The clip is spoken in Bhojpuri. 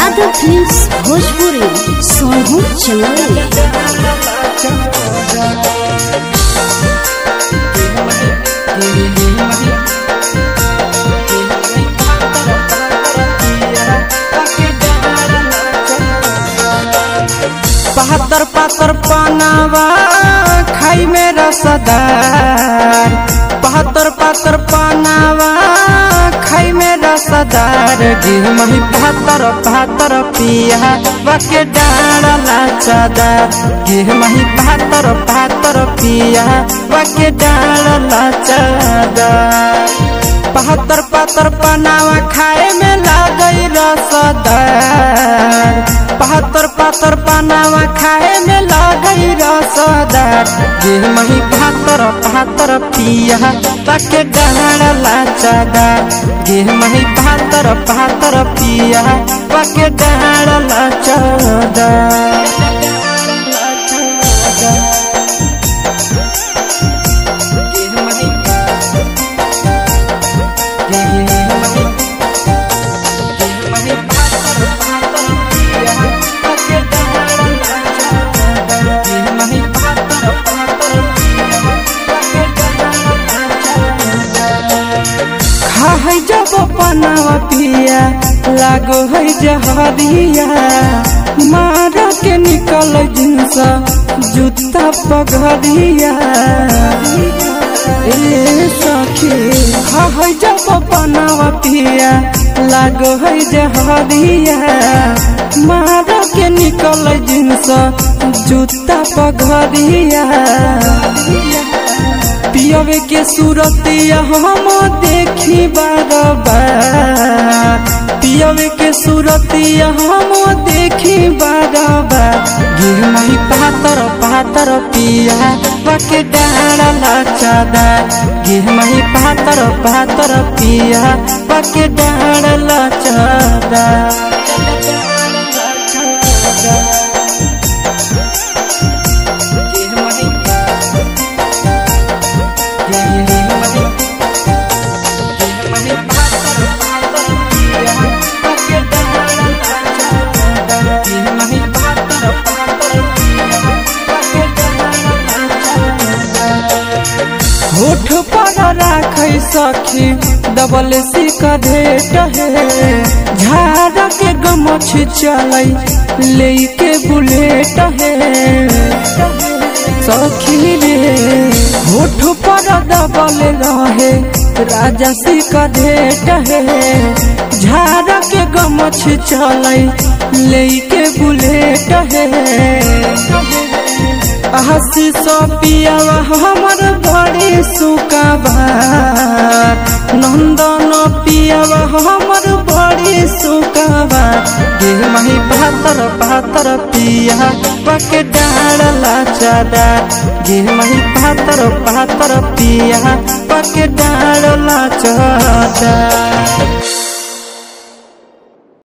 यादव फिल्म्स भोजपुरी सोनू चंदेल। पातर पातर पनावा खाई में रसदार, पातर पातर पनावा खाई में रसदार। गिरमही पातर पातर पिया बाके डाला चादर, गिरमही पातर पातर पिया बाके डाला चादर। पातर पातर पनावा खाए में लागई रसदार, पातर पातर पनावा खाए में लागई रसदार। गिरमही पातर पातर पिया बाके डाला चादर, गिरमही पातर पातर पिया बाके डाला चादर। खाई जब पनावा पिया लागो है जहरिया, मार के निकल जिनस जूता पगड़िया। ए सखी खाई जब पनावा पिया लागो है जहरिया, मार के निकल जिनस जूता पगड़िया। पियवे के सूरतिया हम देखी बार बार, पियवे के सूरतिया हम देखी बार बार। गिरमही पातर पातर पिया बाके डाला चादर, गिरमही पातर पातर पिया बाके डाला चादर। होठ पर राखै सखी डबल सिकरेट है, झाड़ के गमछ चलै लेके बुलेट है। सखी रे होठ पर डबल रहे राजा सिकरेट है, झाड़ के गमछ चलै लेके बुलेट है। हसी सो पियावा हमर बड़ी सुकाबार, नंदन पियावा हमर बड़ी सुकाबार। गिरमही पातर पातर पिया बाके डाला चादर, गिरमही पातर पातर पिया बाके डाला चादर।